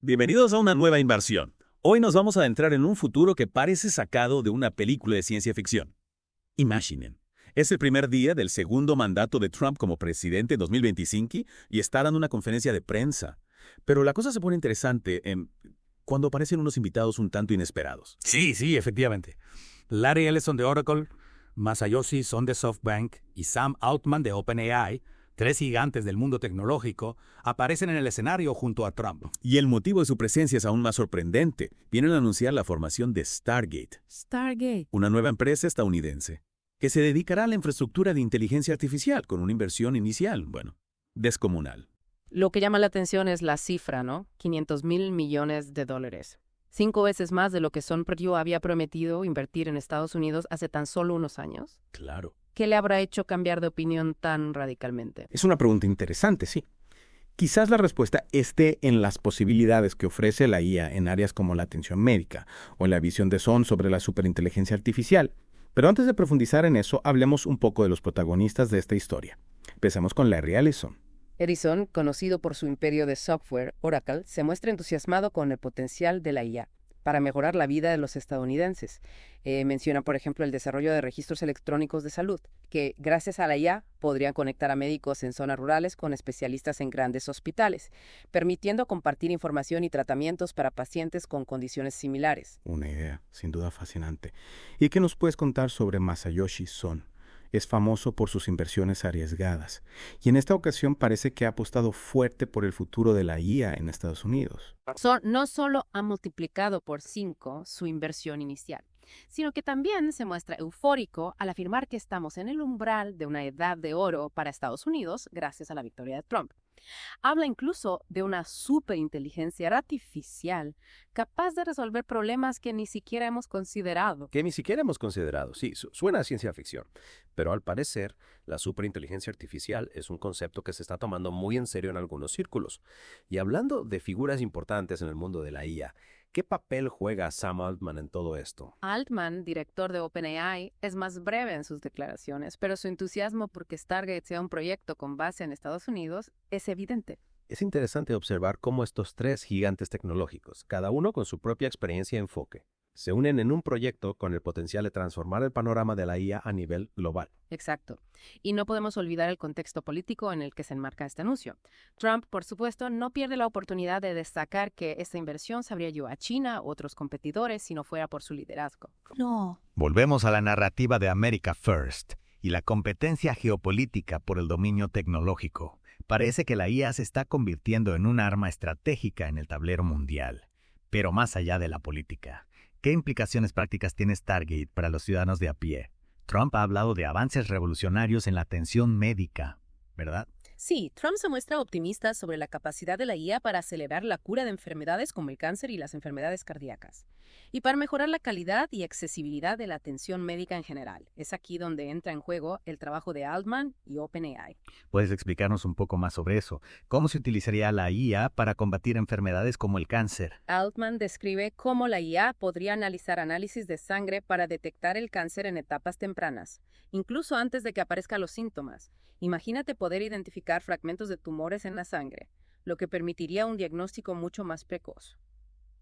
Bienvenidos a una nueva inversión. Hoy nos vamos a adentrar en un futuro que parece sacado de una película de ciencia ficción. Imaginen, es el primer día del segundo mandato de Trump como presidente en 2025 y está dando una conferencia de prensa. Pero la cosa se pone interesante cuando aparecen unos invitados un tanto inesperados. Sí, efectivamente. Larry Ellison de Oracle, Masayoshi Son de SoftBank y Sam Altman de OpenAI, tres gigantes del mundo tecnológico, aparecen en el escenario junto a Trump. Y el motivo de su presencia es aún más sorprendente. Vienen a anunciar la formación de Stargate. Stargate. Una nueva empresa estadounidense que se dedicará a la infraestructura de inteligencia artificial con una inversión inicial, descomunal. Lo que llama la atención es la cifra, ¿no? $500 millones. 5 veces más de lo que Sun Purdue había prometido invertir en Estados Unidos hace tan solo unos años. Claro. ¿Qué le habrá hecho cambiar de opinión tan radicalmente? Es una pregunta interesante, sí. Quizás la respuesta esté en las posibilidades que ofrece la IA en áreas como la atención médica o en la visión de Son sobre la superinteligencia artificial. Pero antes de profundizar en eso, hablemos un poco de los protagonistas de esta historia. Empecemos con Larry Ellison. Edison, conocido por su imperio de software, Oracle, se muestra entusiasmado con el potencial de la IA para mejorar la vida de los estadounidenses. Menciona, por ejemplo, el desarrollo de registros electrónicos de salud, que gracias a la IA podrían conectar a médicos en zonas rurales con especialistas en grandes hospitales, permitiendo compartir información y tratamientos para pacientes con condiciones similares. Una idea, sin duda fascinante. ¿Y qué nos puedes contar sobre Masayoshi Son? Es famoso por sus inversiones arriesgadas, y en esta ocasión parece que ha apostado fuerte por el futuro de la IA en Estados Unidos. Son no solo ha multiplicado por 5 su inversión inicial, sino que también se muestra eufórico al afirmar que estamos en el umbral de una edad de oro para Estados Unidos gracias a la victoria de Trump. Habla incluso de una superinteligencia artificial capaz de resolver problemas que ni siquiera hemos considerado. Sí, suena a ciencia ficción. Pero al parecer, la superinteligencia artificial es un concepto que se está tomando muy en serio en algunos círculos. Y hablando de figuras importantes en el mundo de la IA, ¿qué papel juega Sam Altman en todo esto? Altman, director de OpenAI, es más breve en sus declaraciones, pero su entusiasmo por que Stargate sea un proyecto con base en Estados Unidos es evidente. Es interesante observar cómo estos tres gigantes tecnológicos, cada uno con su propia experiencia y enfoque, se unen en un proyecto con el potencial de transformar el panorama de la IA a nivel global. Exacto. Y no podemos olvidar el contexto político en el que se enmarca este anuncio. Trump, por supuesto, no pierde la oportunidad de destacar que esta inversión se habría ido a China u otros competidores si no fuera por su liderazgo. No. Volvemos a la narrativa de America First y la competencia geopolítica por el dominio tecnológico. Parece que la IA se está convirtiendo en un arma estratégica en el tablero mundial. Pero más allá de la política, ¿qué implicaciones prácticas tiene Stargate para los ciudadanos de a pie? Trump ha hablado de avances revolucionarios en la atención médica, ¿verdad? Sí, Trump se muestra optimista sobre la capacidad de la IA para acelerar la cura de enfermedades como el cáncer y las enfermedades cardíacas, y para mejorar la calidad y accesibilidad de la atención médica en general. Es aquí donde entra en juego el trabajo de Altman y OpenAI. ¿Puedes explicarnos un poco más sobre eso? ¿Cómo se utilizaría la IA para combatir enfermedades como el cáncer? Altman describe cómo la IA podría analizar análisis de sangre para detectar el cáncer en etapas tempranas, incluso antes de que aparezcan los síntomas. Imagínate poder identificar fragmentos de tumores en la sangre, lo que permitiría un diagnóstico mucho más precoz.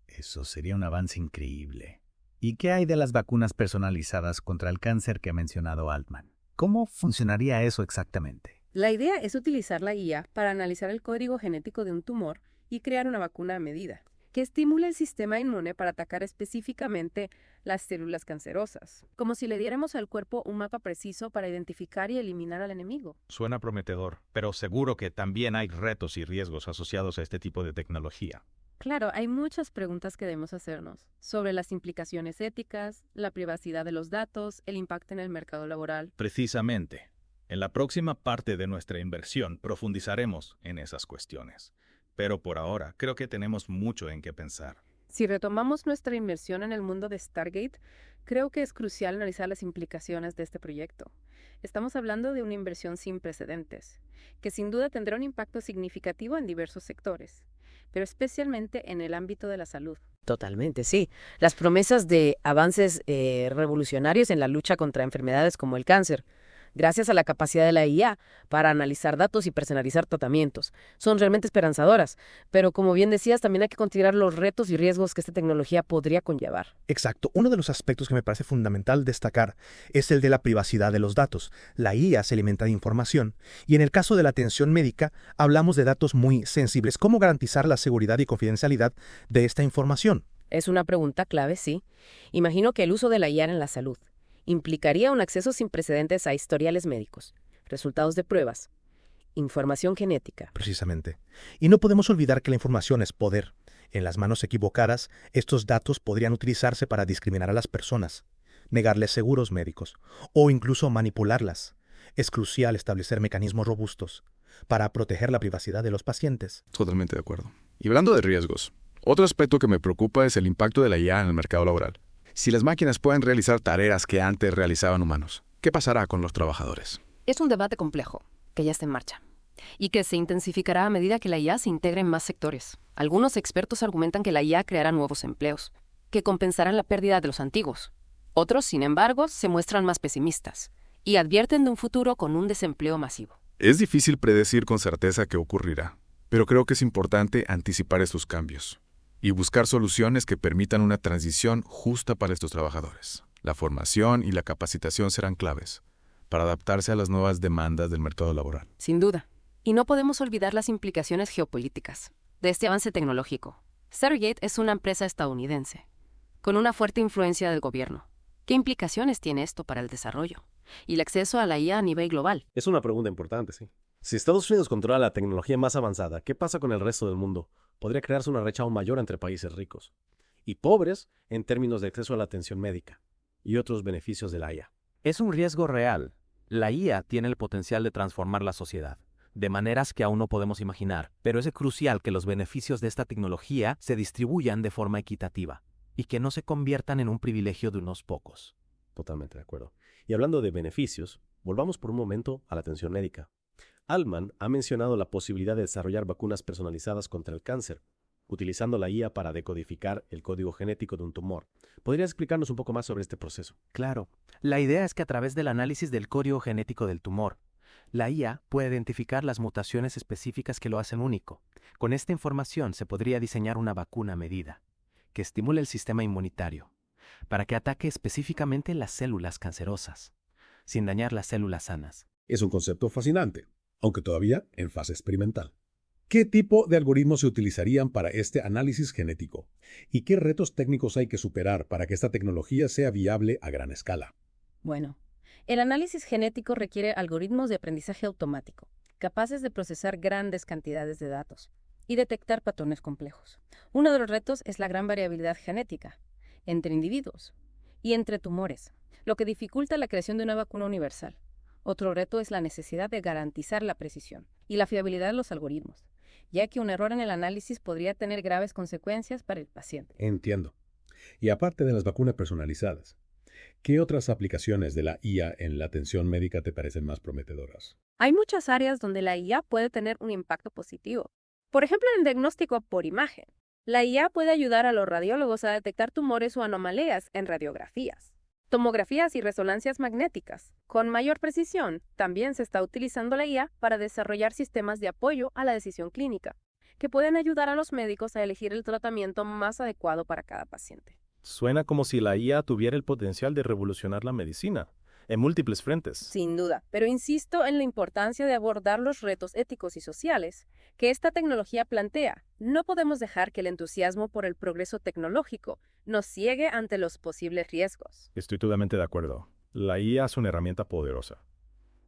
Eso sería un avance increíble. ¿Y qué hay de las vacunas personalizadas contra el cáncer que ha mencionado Altman? ¿Cómo funcionaría eso exactamente? La idea es utilizar la IA para analizar el código genético de un tumor y crear una vacuna a medida, que estimule el sistema inmune para atacar específicamente las células cancerosas, como si le diéramos al cuerpo un mapa preciso para identificar y eliminar al enemigo. Suena prometedor, pero seguro que también hay retos y riesgos asociados a este tipo de tecnología. Claro, hay muchas preguntas que debemos hacernos sobre las implicaciones éticas, la privacidad de los datos, el impacto en el mercado laboral. Precisamente, en la próxima parte de nuestra inversión profundizaremos en esas cuestiones. Pero por ahora creo que tenemos mucho en qué pensar. Si retomamos nuestra inversión en el mundo de Stargate, creo que es crucial analizar las implicaciones de este proyecto. Estamos hablando de una inversión sin precedentes, que sin duda tendrá un impacto significativo en diversos sectores, pero especialmente en el ámbito de la salud. Totalmente, sí. Las promesas de avances revolucionarios en la lucha contra enfermedades como el cáncer gracias a la capacidad de la IA para analizar datos y personalizar tratamientos. Son realmente esperanzadoras, pero como bien decías, también hay que considerar los retos y riesgos que esta tecnología podría conllevar. Exacto. Uno de los aspectos que me parece fundamental destacar es el de la privacidad de los datos. La IA se alimenta de información y en el caso de la atención médica hablamos de datos muy sensibles. ¿Cómo garantizar la seguridad y confidencialidad de esta información? Es una pregunta clave, sí. Imagino que el uso de la IA en la salud implicaría un acceso sin precedentes a historiales médicos, resultados de pruebas, información genética. Precisamente. Y no podemos olvidar que la información es poder. En las manos equivocadas, estos datos podrían utilizarse para discriminar a las personas, negarles seguros médicos o incluso manipularlas. Es crucial establecer mecanismos robustos para proteger la privacidad de los pacientes. Totalmente de acuerdo. Y hablando de riesgos, otro aspecto que me preocupa es el impacto de la IA en el mercado laboral. Si las máquinas pueden realizar tareas que antes realizaban humanos, ¿qué pasará con los trabajadores? Es un debate complejo, que ya está en marcha, y que se intensificará a medida que la IA se integre en más sectores. Algunos expertos argumentan que la IA creará nuevos empleos, que compensarán la pérdida de los antiguos. Otros, sin embargo, se muestran más pesimistas y advierten de un futuro con un desempleo masivo. Es difícil predecir con certeza qué ocurrirá, pero creo que es importante anticipar estos cambios y buscar soluciones que permitan una transición justa para estos trabajadores. La formación y la capacitación serán claves para adaptarse a las nuevas demandas del mercado laboral. Sin duda. Y no podemos olvidar las implicaciones geopolíticas de este avance tecnológico. Stargate es una empresa estadounidense, con una fuerte influencia del gobierno. ¿Qué implicaciones tiene esto para el desarrollo y el acceso a la IA a nivel global? Es una pregunta importante, sí. Si Estados Unidos controla la tecnología más avanzada, ¿qué pasa con el resto del mundo? Podría crearse una brecha aún mayor entre países ricos y pobres en términos de acceso a la atención médica y otros beneficios de la IA. Es un riesgo real. La IA tiene el potencial de transformar la sociedad, de maneras que aún no podemos imaginar, pero es crucial que los beneficios de esta tecnología se distribuyan de forma equitativa y que no se conviertan en un privilegio de unos pocos. Totalmente de acuerdo. Y hablando de beneficios, volvamos por un momento a la atención médica. Altman ha mencionado la posibilidad de desarrollar vacunas personalizadas contra el cáncer, utilizando la IA para decodificar el código genético de un tumor. ¿Podrías explicarnos un poco más sobre este proceso? Claro. La idea es que a través del análisis del código genético del tumor, la IA puede identificar las mutaciones específicas que lo hacen único. Con esta información se podría diseñar una vacuna a medida, que estimule el sistema inmunitario, para que ataque específicamente las células cancerosas, sin dañar las células sanas. Es un concepto fascinante, aunque todavía en fase experimental. ¿Qué tipo de algoritmos se utilizarían para este análisis genético? ¿Y qué retos técnicos hay que superar para que esta tecnología sea viable a gran escala? Bueno, el análisis genético requiere algoritmos de aprendizaje automático, capaces de procesar grandes cantidades de datos y detectar patrones complejos. Uno de los retos es la gran variabilidad genética entre individuos y entre tumores, lo que dificulta la creación de una vacuna universal. Otro reto es la necesidad de garantizar la precisión y la fiabilidad de los algoritmos, ya que un error en el análisis podría tener graves consecuencias para el paciente. Entiendo. Y aparte de las vacunas personalizadas, ¿qué otras aplicaciones de la IA en la atención médica te parecen más prometedoras? Hay muchas áreas donde la IA puede tener un impacto positivo. Por ejemplo, en el diagnóstico por imagen. La IA puede ayudar a los radiólogos a detectar tumores o anomalías en radiografías, tomografías y resonancias magnéticas. Con mayor precisión, también se está utilizando la IA para desarrollar sistemas de apoyo a la decisión clínica, que pueden ayudar a los médicos a elegir el tratamiento más adecuado para cada paciente. Suena como si la IA tuviera el potencial de revolucionar la medicina, en múltiples frentes. Sin duda, pero insisto en la importancia de abordar los retos éticos y sociales que esta tecnología plantea. No podemos dejar que el entusiasmo por el progreso tecnológico nos ciegue ante los posibles riesgos. Estoy totalmente de acuerdo. La IA es una herramienta poderosa,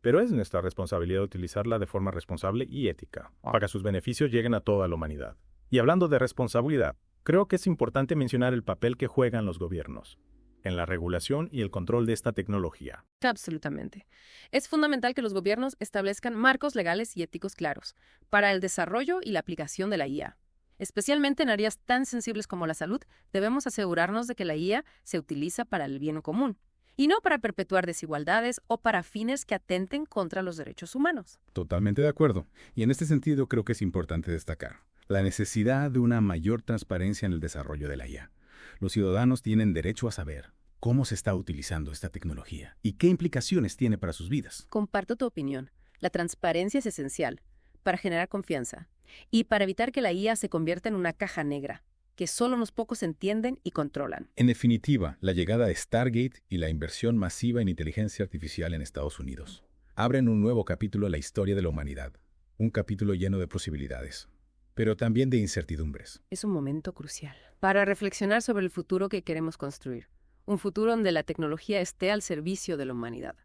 pero es nuestra responsabilidad utilizarla de forma responsable y ética, para que sus beneficios lleguen a toda la humanidad. Y hablando de responsabilidad, creo que es importante mencionar el papel que juegan los gobiernos en la regulación y el control de esta tecnología. Absolutamente. Es fundamental que los gobiernos establezcan marcos legales y éticos claros para el desarrollo y la aplicación de la IA. Especialmente en áreas tan sensibles como la salud, debemos asegurarnos de que la IA se utiliza para el bien común y no para perpetuar desigualdades o para fines que atenten contra los derechos humanos. Totalmente de acuerdo. Y en este sentido creo que es importante destacar la necesidad de una mayor transparencia en el desarrollo de la IA. Los ciudadanos tienen derecho a saber ¿Cómo se está utilizando esta tecnología? ¿Y qué implicaciones tiene para sus vidas? Comparto tu opinión. La transparencia es esencial para generar confianza y para evitar que la IA se convierta en una caja negra que solo unos pocos entienden y controlan. En definitiva, la llegada de Stargate y la inversión masiva en inteligencia artificial en Estados Unidos abren un nuevo capítulo a la historia de la humanidad. Un capítulo lleno de posibilidades, pero también de incertidumbres. Es un momento crucial para reflexionar sobre el futuro que queremos construir. Un futuro donde la tecnología esté al servicio de la humanidad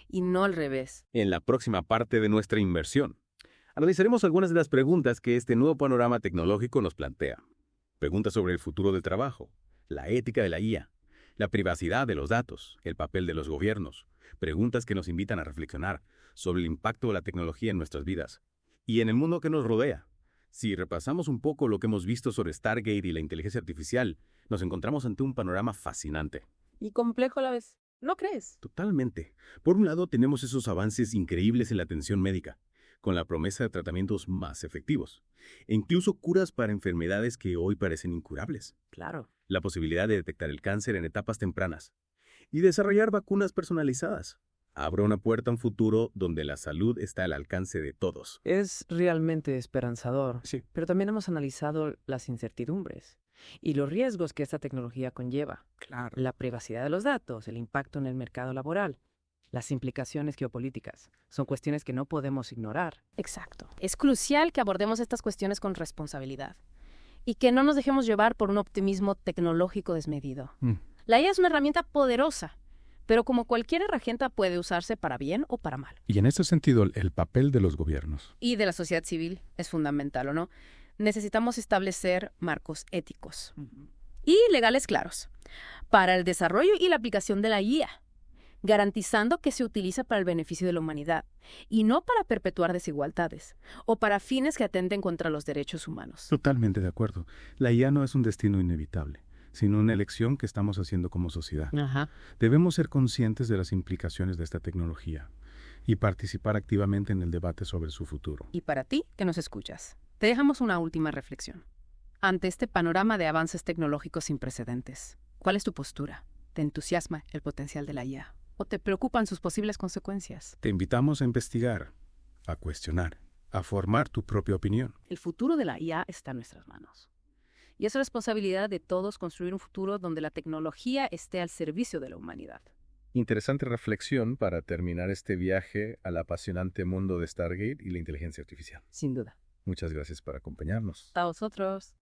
y no al revés. En la próxima parte de nuestra inversión, analizaremos algunas de las preguntas que este nuevo panorama tecnológico nos plantea. Preguntas sobre el futuro del trabajo, la ética de la IA, la privacidad de los datos, el papel de los gobiernos. Preguntas que nos invitan a reflexionar sobre el impacto de la tecnología en nuestras vidas y en el mundo que nos rodea. Si repasamos un poco lo que hemos visto sobre Stargate y la inteligencia artificial, nos encontramos ante un panorama fascinante. Y complejo a la vez, ¿no crees? Totalmente. Por un lado, tenemos esos avances increíbles en la atención médica, con la promesa de tratamientos más efectivos, e incluso curas para enfermedades que hoy parecen incurables. Claro. La posibilidad de detectar el cáncer en etapas tempranas y desarrollar vacunas personalizadas abre una puerta a un futuro donde la salud está al alcance de todos. Es realmente esperanzador. Sí. Pero también hemos analizado las incertidumbres y los riesgos que esta tecnología conlleva. Claro. La privacidad de los datos, el impacto en el mercado laboral, las implicaciones geopolíticas. Son cuestiones que no podemos ignorar. Exacto. Es crucial que abordemos estas cuestiones con responsabilidad y que no nos dejemos llevar por un optimismo tecnológico desmedido. La IA es una herramienta poderosa, pero como cualquier herramienta puede usarse para bien o para mal. Y en este sentido, el papel de los gobiernos. Y de la sociedad civil es fundamental, ¿o no? Necesitamos establecer marcos éticos y legales claros para el desarrollo y la aplicación de la IA, garantizando que se utiliza para el beneficio de la humanidad y no para perpetuar desigualdades o para fines que atenten contra los derechos humanos. Totalmente de acuerdo. La IA no es un destino inevitable, sino una elección que estamos haciendo como sociedad. Debemos ser conscientes de las implicaciones de esta tecnología y participar activamente en el debate sobre su futuro. Y para ti, que nos escuchas, te dejamos una última reflexión. Ante este panorama de avances tecnológicos sin precedentes, ¿cuál es tu postura? ¿Te entusiasma el potencial de la IA? ¿O te preocupan sus posibles consecuencias? Te invitamos a investigar, a cuestionar, a formar tu propia opinión. El futuro de la IA está en nuestras manos. Y es responsabilidad de todos construir un futuro donde la tecnología esté al servicio de la humanidad. Interesante reflexión para terminar este viaje al apasionante mundo de Stargate y la inteligencia artificial. Sin duda. Muchas gracias por acompañarnos. A vosotros.